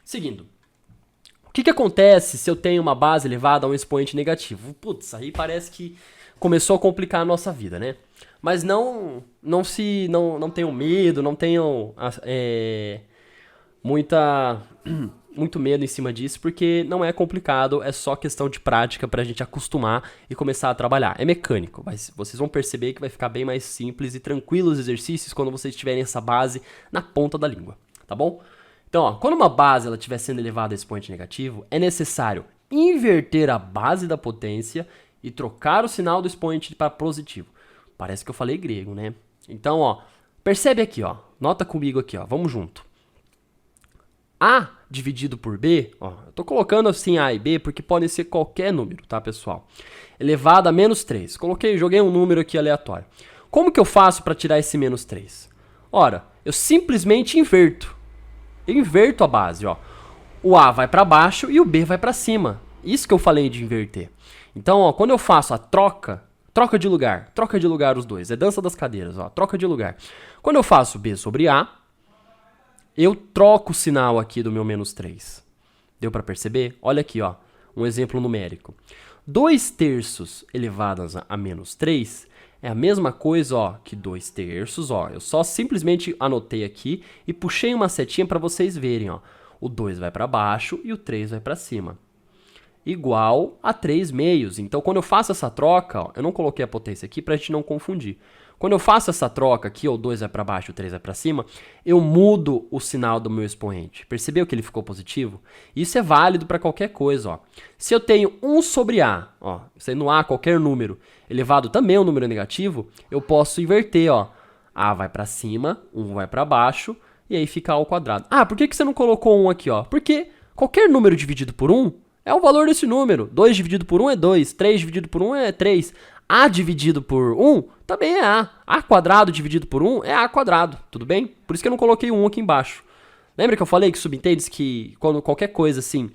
Seguindo. O que acontece se eu tenho uma base elevada a um expoente negativo? Putz, aí parece que começou a complicar a nossa vida, né? Mas não tenham medo, não tenham muito medo em cima disso, porque não é complicado, é só questão de prática pra gente acostumar e começar a trabalhar. É mecânico, mas vocês vão perceber que vai ficar bem mais simples e tranquilo os exercícios quando vocês tiverem essa base na ponta da língua, tá bom? Então, ó, quando uma base ela estiver sendo elevada a expoente negativo, é necessário inverter a base da potência e trocar o sinal do expoente para positivo. Parece que eu falei grego, né? Então, ó, percebe aqui, ó, nota comigo aqui, ó, vamos junto. A dividido por B, ó, eu tô colocando assim A e B porque pode ser qualquer número, tá, pessoal? Elevado a menos 3. Joguei um número aqui aleatório. Como que eu faço para tirar esse menos 3? Ora, eu simplesmente inverto. Eu inverto a base, ó. O A vai para baixo e o B vai para cima. Isso que eu falei de inverter. Então, ó, quando eu faço a troca de lugar os dois. É dança das cadeiras, ó, troca de lugar. Quando eu faço B sobre A, eu troco o sinal aqui do meu menos 3. Deu para perceber? Olha aqui, ó, um exemplo numérico. 2/3 elevadas a menos 3 é a mesma coisa, ó, que 2/3, ó. Eu só simplesmente anotei aqui e puxei uma setinha para vocês verem, ó. O 2 vai para baixo e o 3 vai para cima. Igual a 3/2. Então, quando eu faço essa troca, ó, eu não coloquei a potência aqui para a gente não confundir. Quando eu faço essa troca aqui, o 2 vai para baixo e o 3 vai para cima, eu mudo o sinal do meu expoente. Percebeu que ele ficou positivo? Isso é válido para qualquer coisa, ó. Se eu tenho 1 sobre A, ó, sendo A qualquer número, elevado também a um número negativo, eu posso inverter, ó. A vai para cima, 1 vai para baixo, e aí fica A ao quadrado. Ah, por que você não colocou 1 aqui, ó? Porque qualquer número dividido por 1 é o valor desse número. 2 dividido por 1 é 2, 3 dividido por 1 é 3. A dividido por 1 também é A. A quadrado dividido por 1 é A quadrado, tudo bem? Por isso que eu não coloquei 1 aqui embaixo. Lembra que eu falei que subentende que quando qualquer coisa assim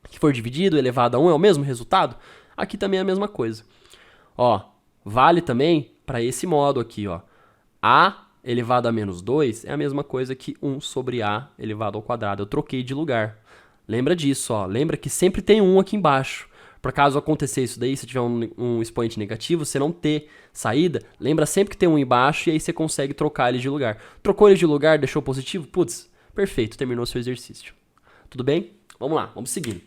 que for dividido, elevado a 1 é o mesmo resultado? Aqui também é a mesma coisa. Ó, vale também para esse modo aqui, ó. A elevado a menos 2 é a mesma coisa que 1 sobre A elevado ao quadrado. Eu troquei de lugar. Lembra disso, ó. Lembra que sempre tem 1 aqui embaixo. Por caso acontecer isso daí, se tiver um expoente negativo, você não ter saída, lembra sempre que tem 1 embaixo e aí você consegue trocar ele de lugar. Trocou ele de lugar, deixou positivo? Putz, perfeito, terminou seu exercício. Tudo bem? Vamos lá, vamos seguindo.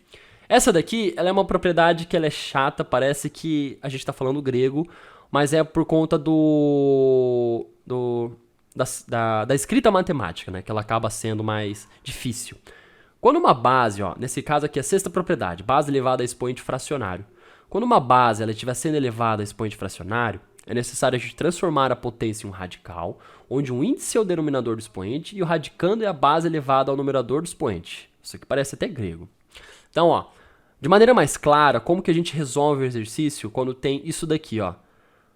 Essa daqui, ela é uma propriedade que ela é chata, parece que a gente tá falando grego, mas é por conta da escrita matemática, né? Que ela acaba sendo mais difícil. Quando uma base, ó, nesse caso aqui é a sexta propriedade, base elevada a expoente fracionário. Quando uma base ela estiver sendo elevada a expoente fracionário, é necessário a gente transformar a potência em um radical, onde um índice é o denominador do expoente e o radicando é a base elevada ao numerador do expoente. Isso aqui parece até grego. Então, ó, de maneira mais clara, como que a gente resolve o exercício quando tem isso daqui, ó?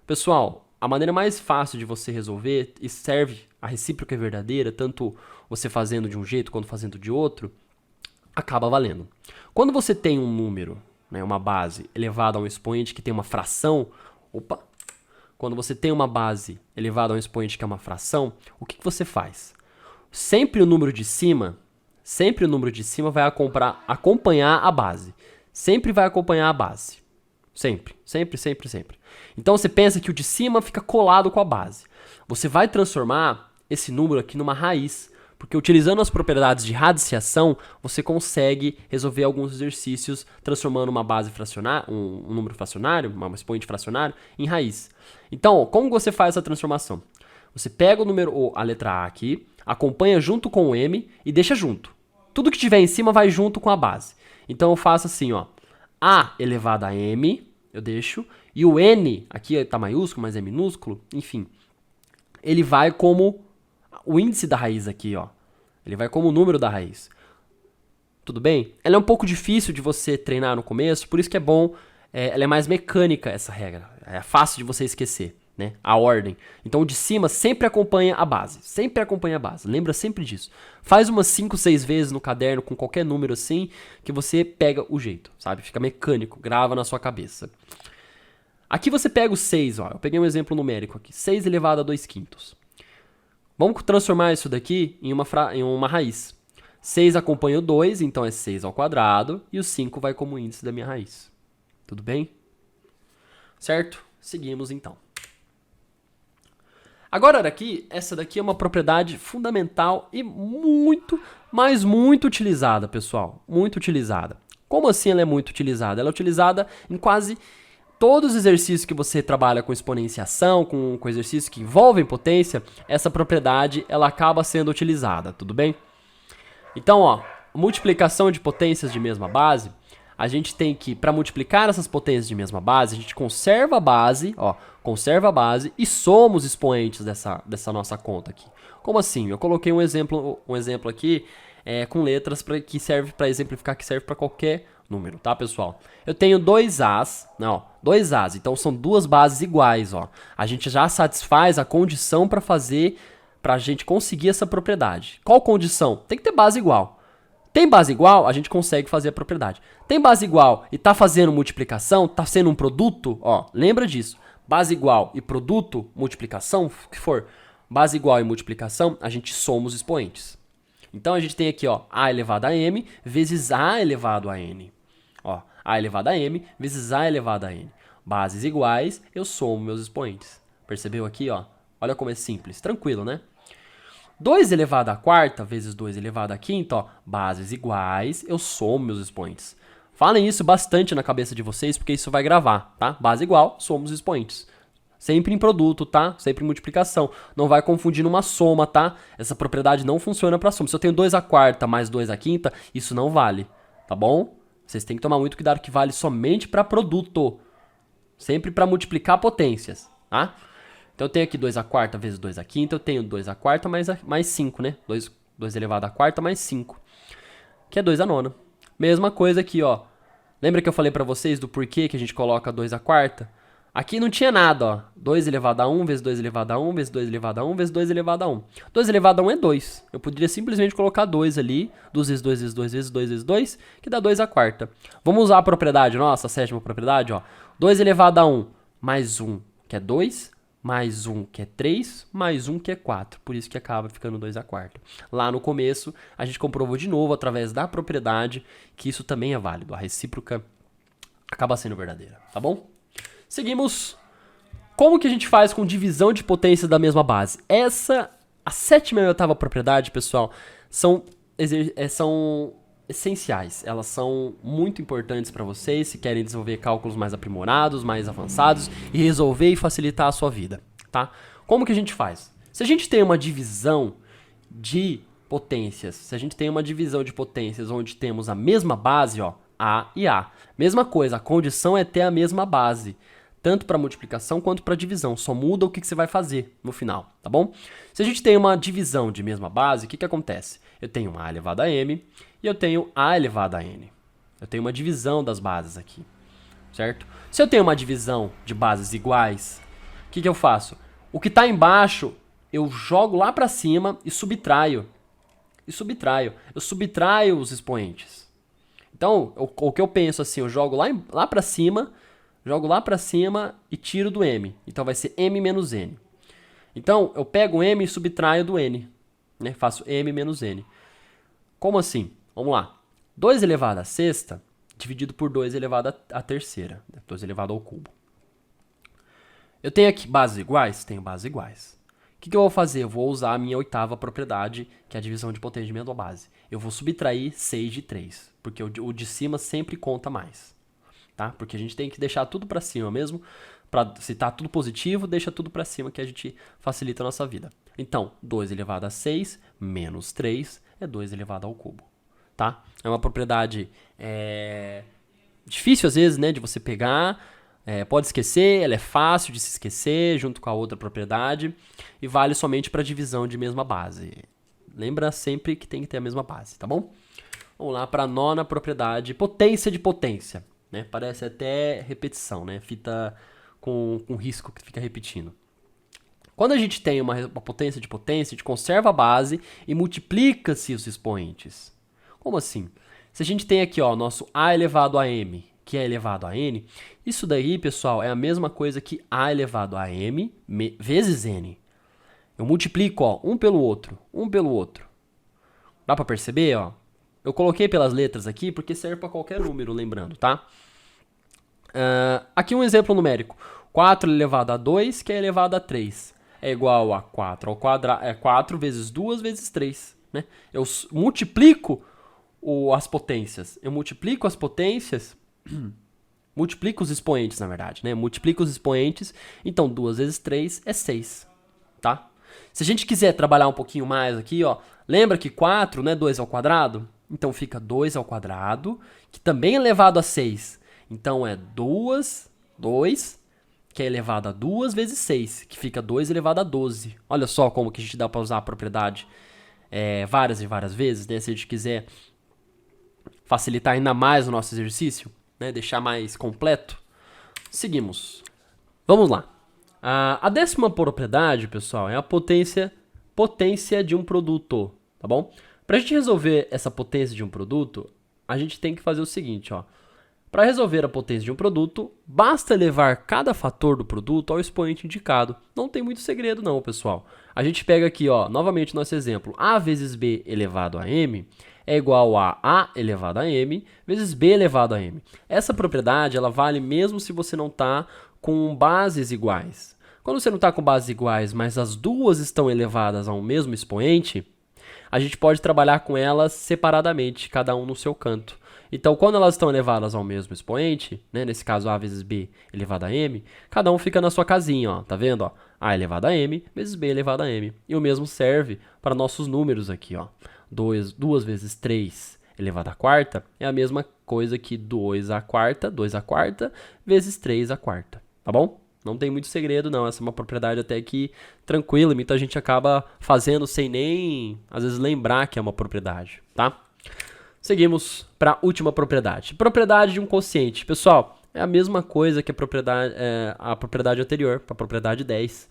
Pessoal, a maneira mais fácil de você resolver, e serve a recíproca é verdadeira, tanto você fazendo de um jeito quanto fazendo de outro, acaba valendo. Quando você tem um número, né, uma base elevada a um expoente que tem uma fração, quando você tem uma base elevada a um expoente que é uma fração, o que você faz? Sempre o número de cima vai acompanhar a base. Sempre vai acompanhar a base. Sempre. Então você pensa que o de cima fica colado com a base. Você vai transformar esse número aqui numa raiz, porque utilizando as propriedades de radiciação, você consegue resolver alguns exercícios transformando uma base fracionária, um número fracionário, um expoente fracionário, em raiz. Então, como você faz essa transformação? Você pega a letra A aqui, acompanha junto com o M e deixa junto. Tudo que tiver em cima vai junto com a base. Então eu faço assim, ó. A elevado a M, eu deixo, e o N, aqui está maiúsculo, mas é minúsculo, enfim, ele vai como o índice da raiz aqui, ó. Ele vai como o número da raiz. Tudo bem? Ela é um pouco difícil de você treinar no começo, por isso que é bom, ela é mais mecânica essa regra. É fácil de você esquecer, né? A ordem. Então o de cima sempre acompanha a base. Sempre acompanha a base. Lembra sempre disso. Faz umas 5, 6 vezes no caderno com qualquer número assim, que você pega o jeito, sabe? Fica mecânico, grava na sua cabeça. Aqui você pega o 6, ó. Eu peguei um exemplo numérico aqui. 6 elevado a 2/5. Vamos transformar isso daqui em uma raiz. 6 acompanha o 2, então é 6 ao quadrado, e o 5 vai como índice da minha raiz. Tudo bem? Certo? Seguimos então. Agora daqui, essa daqui é uma propriedade fundamental e muito, mas muito utilizada, pessoal. Muito utilizada. Como assim ela é muito utilizada? Ela é utilizada em quase todos os exercícios que você trabalha com exponenciação, com exercícios que envolvem potência, essa propriedade ela acaba sendo utilizada, tudo bem? Então, ó, multiplicação de potências de mesma base, a gente tem que, para multiplicar essas potências de mesma base, a gente conserva a base, ó, conserva a base e soma os expoentes dessa nossa conta aqui. Como assim? Eu coloquei um exemplo aqui com letras que serve para exemplificar, que serve para qualquer número, tá, pessoal? Eu tenho dois A's, então são duas bases iguais, ó. A gente já satisfaz a condição para a gente conseguir essa propriedade. Qual condição? Tem que ter base igual. Tem base igual, a gente consegue fazer a propriedade. Tem base igual e tá fazendo multiplicação, tá sendo um produto, ó, lembra disso. Base igual e produto, multiplicação, o que for, base igual e multiplicação, a gente soma os expoentes. Então a gente tem aqui, ó, a elevado a m vezes a elevado a n. Ó, a elevado a m vezes a elevado a n. Bases iguais, eu somo meus expoentes. Percebeu aqui, ó? Olha como é simples, tranquilo, né? 2 elevado à quarta vezes 2 elevado à quinta, ó, bases iguais, eu somo meus expoentes. Falem isso bastante na cabeça de vocês, porque isso vai gravar, tá? Base igual, somos expoentes. Sempre em produto, tá? Sempre em multiplicação. Não vai confundir numa soma, tá? Essa propriedade não funciona para soma. Se eu tenho 2 à quarta mais 2 à quinta, isso não vale, tá bom? Vocês têm que tomar muito cuidado que vale somente para produto. Sempre para multiplicar potências, tá? Então eu tenho aqui 2 à quarta vezes 2 à quinta, eu tenho 2 à quarta mais 5, né? 2 elevado à quarta mais 5, que é 2 à nona. Mesma coisa aqui, ó. Lembra que eu falei pra vocês do porquê que a gente coloca 2 à quarta? Aqui não tinha nada, ó. 2 elevado a 1 vezes 2 elevado a 1 vezes 2 elevado a 1 vezes 2 elevado a 1. 2 elevado a 1 é 2. Eu poderia simplesmente colocar 2 ali, 2 vezes 2 vezes 2 vezes 2 vezes 2, que dá 2 à quarta. Vamos usar a propriedade nossa, a sétima propriedade, ó. 2 elevado a 1 mais 1, que é 2, mais 1, que é 3, mais 1, que é 4. Por isso que acaba ficando 2 à quarta. Lá no começo, a gente comprovou de novo, através da propriedade, que isso também é válido. A recíproca acaba sendo verdadeira, tá bom? Seguimos. Como que a gente faz com divisão de potências da mesma base? A sétima e a oitava propriedade, pessoal, são essenciais. Elas são muito importantes para vocês se querem desenvolver cálculos mais aprimorados, mais avançados e resolver e facilitar a sua vida, tá? Como que a gente faz? Se a gente tem uma divisão de potências, onde temos a mesma base, ó, A e A. Mesma coisa, a condição é ter a mesma base, tanto para multiplicação quanto para divisão. Só muda o que você vai fazer no final, tá bom? Se a gente tem uma divisão de mesma base, o que acontece? Eu tenho A elevado a m e eu tenho A elevado a n. Eu tenho uma divisão das bases aqui, certo? Se eu tenho uma divisão de bases iguais, o que eu faço? O que está embaixo, eu jogo lá para cima e subtraio. Eu subtraio os expoentes. Então, o que eu penso assim, eu jogo lá para cima e tiro do m. Então vai ser m menos n. Então, eu pego o m e subtraio do n, né? Faço m menos n. Como assim? Vamos lá. 2 elevado a sexta dividido por 2 elevado a terceira. 2 elevado ao cubo. Eu tenho aqui bases iguais? Tenho bases iguais. O que eu vou fazer? Eu vou usar a minha oitava propriedade, que é a divisão de potência de mesma base. Eu vou subtrair 6 de 3, porque o de cima sempre conta mais. Tá? Porque a gente tem que deixar tudo para cima mesmo. Se tá tudo positivo, deixa tudo para cima que a gente facilita a nossa vida. Então, 2 elevado a 6 menos 3 é 2 elevado ao cubo. Tá? É uma propriedade difícil às vezes, né, de você pegar. Pode esquecer, ela é fácil de se esquecer junto com a outra propriedade e vale somente para divisão de mesma base. Lembra sempre que tem que ter a mesma base, tá bom? Vamos lá para a nona propriedade, potência de potência. Né? Parece até repetição, né? Fita com risco que fica repetindo. Quando a gente tem uma potência de potência, a gente conserva a base e multiplica-se os expoentes. Como assim? Se a gente tem aqui, ó, nosso A elevado a m, que é elevado a n, isso daí, pessoal, é a mesma coisa que A elevado a m vezes n. Eu multiplico, ó, um pelo outro. Dá pra perceber, ó? Eu coloquei pelas letras aqui porque serve pra qualquer número, lembrando, tá? Aqui um exemplo numérico. 4 elevado a 2, que é elevado a 3. É igual a 4 ao quadrado. É 4 vezes 2 vezes 3. Né? Eu multiplico as potências. Eu multiplico as potências. Multiplico os expoentes, na verdade. Né? Multiplico os expoentes. Então, 2 vezes 3 é 6. Tá? Se a gente quiser trabalhar um pouquinho mais aqui, ó, lembra que 4 não é 2 ao quadrado? Então fica 2 ao quadrado, que também é elevado a 6. Então é 2, que é elevado a 2 vezes 6, que fica 2 elevado a 12. Olha só como que a gente dá para usar a propriedade várias e várias vezes, né? Se a gente quiser facilitar ainda mais o nosso exercício, né? Deixar mais completo. Seguimos. Vamos lá. A 10ª propriedade, pessoal, é a potência de um produto, tá bom? Para a gente resolver essa potência de um produto, a gente tem que fazer o seguinte, ó. Para resolver a potência de um produto, basta elevar cada fator do produto ao expoente indicado. Não tem muito segredo não, pessoal. A gente pega aqui, ó, novamente nosso exemplo. A vezes B elevado a M é igual a A elevado a M vezes B elevado a M. Essa propriedade, ela vale mesmo se você não está com bases iguais. Quando você não está com bases iguais, mas as duas estão elevadas ao mesmo expoente, a gente pode trabalhar com elas separadamente, cada um no seu canto. Então, quando elas estão elevadas ao mesmo expoente, né, nesse caso A vezes B elevado a M, cada um fica na sua casinha, ó, tá vendo? Ó? A elevado a M vezes B elevado a M. E o mesmo serve para nossos números aqui, ó. 2 vezes 3 elevado à quarta é a mesma coisa que 2 à quarta vezes 3 à quarta, tá bom? Não tem muito segredo, não. Essa é uma propriedade até que tranquila, muita gente acaba fazendo sem nem, às vezes, lembrar que é uma propriedade, tá? Seguimos para a última propriedade. Propriedade de um quociente. Pessoal, é a mesma coisa que a propriedade anterior, para a propriedade 10.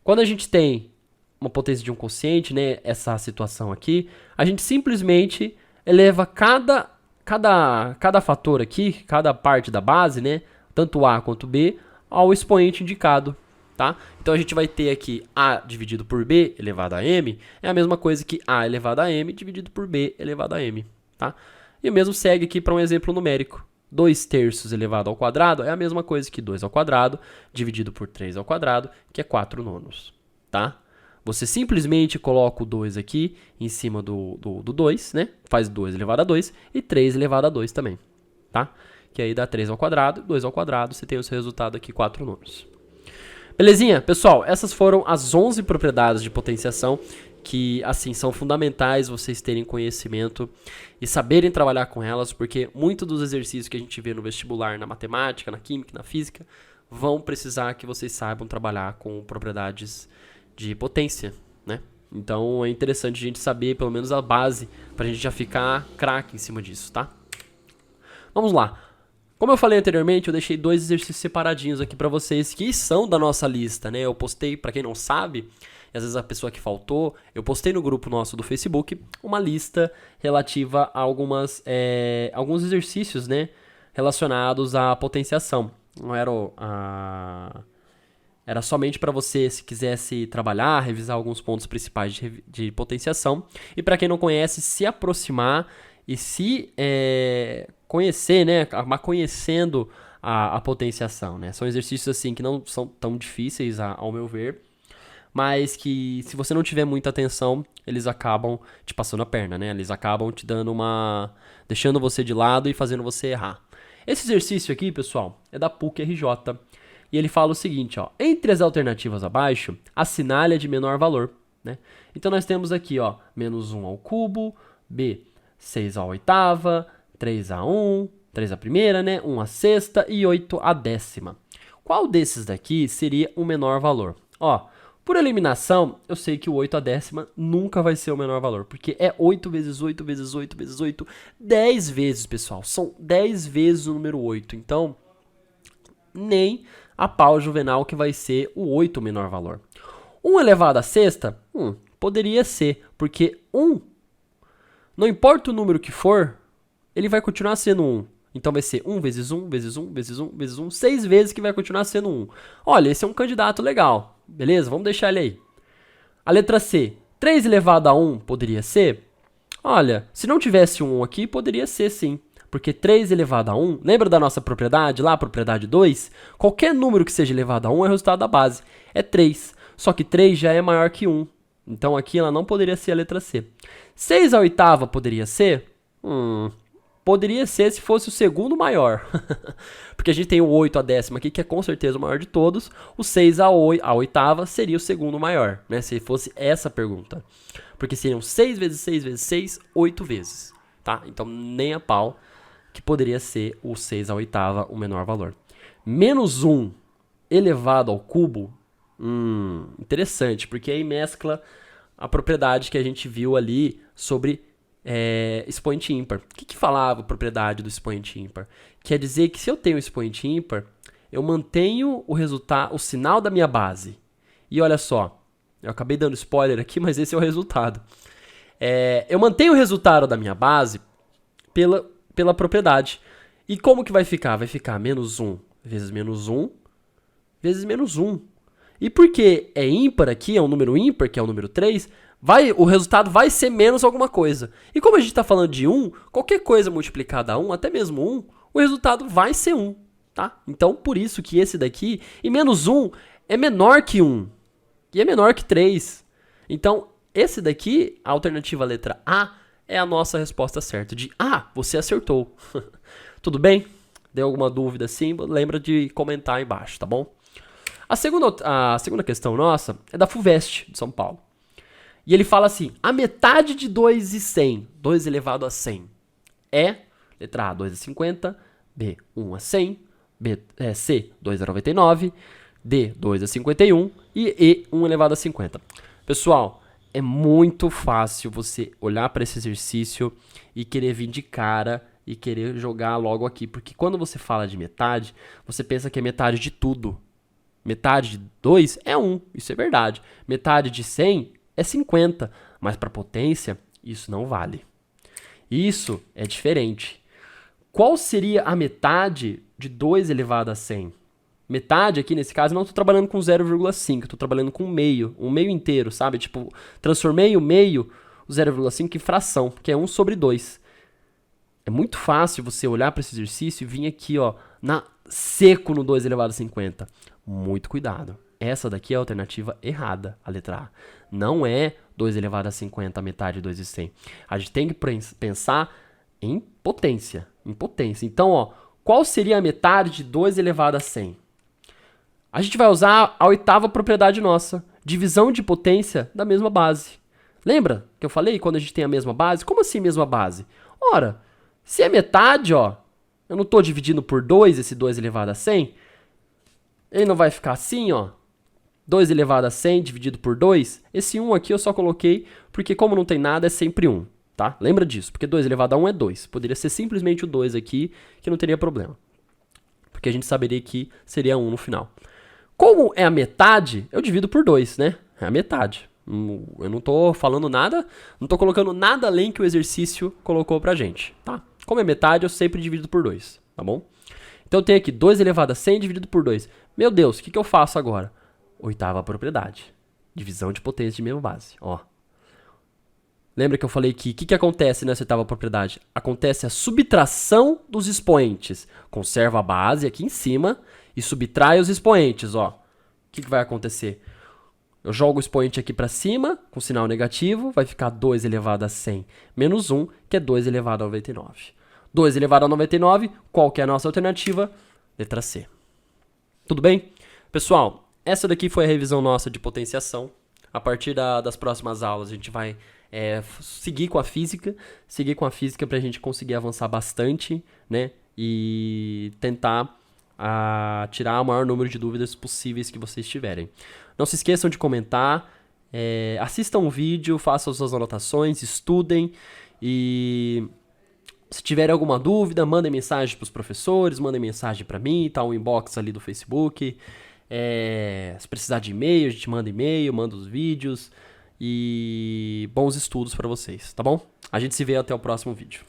Quando a gente tem uma potência de um quociente, né, essa situação aqui, a gente simplesmente eleva cada fator aqui, cada parte da base, né, tanto A quanto B, ao expoente indicado, tá? Então a gente vai ter aqui A dividido por B elevado a M, é a mesma coisa que A elevado a M dividido por B elevado a M, tá? E o mesmo segue aqui para um exemplo numérico. 2/3 elevado ao quadrado é a mesma coisa que 2 ao quadrado dividido por 3 ao quadrado, que é 4/9, tá? Você simplesmente coloca o 2 aqui em cima do 2, né? Faz 2 elevado a 2 e 3 elevado a 2 também, tá? Que aí dá 3 ao quadrado, 2 ao quadrado, você tem o seu resultado aqui, 4/9. Belezinha? Pessoal, essas foram as 11 propriedades de potenciação que, assim, são fundamentais vocês terem conhecimento e saberem trabalhar com elas, porque muitos dos exercícios que a gente vê no vestibular, na matemática, na química, na física, vão precisar que vocês saibam trabalhar com propriedades de potência, né? Então é interessante a gente saber pelo menos a base, pra gente já ficar craque em cima disso, tá? Vamos lá. Como eu falei anteriormente, eu deixei 2 exercícios separadinhos aqui pra vocês que são da nossa lista, né? Eu postei, pra quem não sabe, e às vezes a pessoa que faltou, eu postei no grupo nosso do Facebook uma lista relativa a alguns exercícios, né? Relacionados à potenciação. Não era somente para você, se quisesse trabalhar, revisar alguns pontos principais de potenciação. E para quem não conhece, se aproximar e se conhecer, né? Acabar conhecendo a potenciação, né? São exercícios assim que não são tão difíceis, ao meu ver, mas que se você não tiver muita atenção, eles acabam te passando a perna, né? Eles acabam te dando deixando você de lado e fazendo você errar. Esse exercício aqui, pessoal, é da PUC-RJ. E ele fala o seguinte, ó, entre as alternativas abaixo, assinale a de menor valor, né? Então nós temos aqui, ó, menos 1 ao cubo, B, 6 à oitava, 3 a 1, 3 a primeira, né? 1 a sexta e 8 a décima. Qual desses daqui seria o menor valor? Ó, por eliminação, eu sei que o 8 a décima nunca vai ser o menor valor, porque é 8 vezes 8 vezes 8 vezes 8, 10 vezes, pessoal. São 10 vezes o número 8, então nem a pau Juvenal que vai ser o 8 o menor valor. 1 elevado à sexta, poderia ser, porque 1, não importa o número que for, ele vai continuar sendo 1. Então vai ser 1 vezes 1 vezes 1 vezes 1 vezes 1, 6 vezes que vai continuar sendo 1. Olha, esse é um candidato legal, beleza? Vamos deixar ele aí. A letra C, 3 elevado a 1 poderia ser? Olha, se não tivesse um aqui, poderia ser sim. Porque 3 elevado a 1, lembra da nossa propriedade lá, propriedade 2? Qualquer número que seja elevado a 1 é o resultado da base. É 3. Só que 3 já é maior que 1. Então aqui ela não poderia ser a letra C. 6 à oitava poderia ser? Poderia ser se fosse o segundo maior. Porque a gente tem o 8 à décima aqui, que é com certeza o maior de todos. O 6 à oitava seria o segundo maior, né? Se fosse essa pergunta. Porque seriam 6 vezes 6 vezes 6, 8 vezes. Tá? Então nem a pau que poderia ser o 6 à oitava o menor valor. Menos 1 elevado ao cubo. Interessante, porque aí mescla a propriedade que a gente viu ali sobre expoente ímpar. O que falava a propriedade do expoente ímpar? Quer dizer que se eu tenho expoente ímpar, eu mantenho o sinal da minha base. E olha só, eu acabei dando spoiler aqui, mas esse é o resultado. Eu mantenho o resultado da minha base pela propriedade. E como que vai ficar? Vai ficar menos 1 vezes menos 1 vezes menos 1. E porque é ímpar aqui, é um número ímpar, que é o número 3, o resultado vai ser menos alguma coisa. E como a gente está falando de 1, qualquer coisa multiplicada a 1, até mesmo 1, o resultado vai ser 1. Tá? Então, por isso que esse daqui, e menos 1, é menor que 1. E é menor que 3. Então, esse daqui, a alternativa letra A, é a nossa resposta certa. De você acertou. Tudo bem? Deu alguma dúvida assim? Lembra de comentar aí embaixo, tá bom? A segunda questão nossa é da FUVEST de São Paulo. E ele fala assim, a metade de 2 e 100, 2 elevado a 100, é, letra A, 2 a 50, B, 1 a 100, C, 2 a 99, D, 2 a 51 e E, 1 elevado a 50. Pessoal, é muito fácil você olhar para esse exercício e querer vir de cara e querer jogar logo aqui. Porque quando você fala de metade, você pensa que é metade de tudo. Metade de 2 é 1, isso é verdade. Metade de 100 é 50, mas para potência, isso não vale. Isso é diferente. Qual seria a metade de 2 elevado a 100? Metade aqui, nesse caso, eu não estou trabalhando com 0,5, estou trabalhando com um meio inteiro, sabe? Tipo, transformei o meio, o 0,5 em fração, que é 1 sobre 2. É muito fácil você olhar para esse exercício e vir aqui, ó, seco no 2 elevado a 50. Muito cuidado. Essa daqui é a alternativa errada, a letra A. Não é 2 elevado a 50, a metade de 2 e 100. A gente tem que pensar em potência. Então, ó, qual seria a metade de 2 elevado a 100? A gente vai usar a oitava propriedade nossa, divisão de potência da mesma base. Lembra que eu falei quando a gente tem a mesma base? Como assim mesma base? Ora, se é metade, ó, eu não estou dividindo por 2 esse 2 elevado a 100, ele não vai ficar assim, ó, 2 elevado a 100 dividido por 2, esse 1 aqui eu só coloquei porque como não tem nada é sempre 1, tá? Lembra disso, porque 2 elevado a 1 é 2, poderia ser simplesmente o 2 aqui que não teria problema, porque a gente saberia que seria 1 no final. Como é a metade, eu divido por 2, né? É a metade. Eu não tô falando nada, não tô colocando nada além que o exercício colocou pra gente, tá? Como é metade, eu sempre divido por 2, tá bom? Então eu tenho aqui 2 elevado a 100 dividido por 2. Meu Deus, o que eu faço agora? Oitava propriedade. Divisão de potência de mesma base, ó. Lembra que eu falei que o que acontece nessa oitava propriedade? Acontece a subtração dos expoentes. Conserva a base aqui em cima e subtrai os expoentes, ó. O que vai acontecer? Eu jogo o expoente aqui para cima, com sinal negativo, vai ficar 2 elevado a 100 menos 1, que é 2 elevado a 99. 2 elevado a 99, qual que é a nossa alternativa? Letra C. Tudo bem? Pessoal, essa daqui foi a revisão nossa de potenciação. A partir das próximas aulas a gente vai seguir com a física para a gente conseguir avançar bastante, né? E tentar tirar o maior número de dúvidas possíveis que vocês tiverem. Não se esqueçam de comentar, assistam o vídeo, façam suas anotações, estudem e se tiverem alguma dúvida, mandem mensagem para os professores, mandem mensagem para mim, tá o inbox ali do Facebook. Se precisar de e-mail, a gente manda e-mail, manda os vídeos e bons estudos para vocês, tá bom? A gente se vê até o próximo vídeo.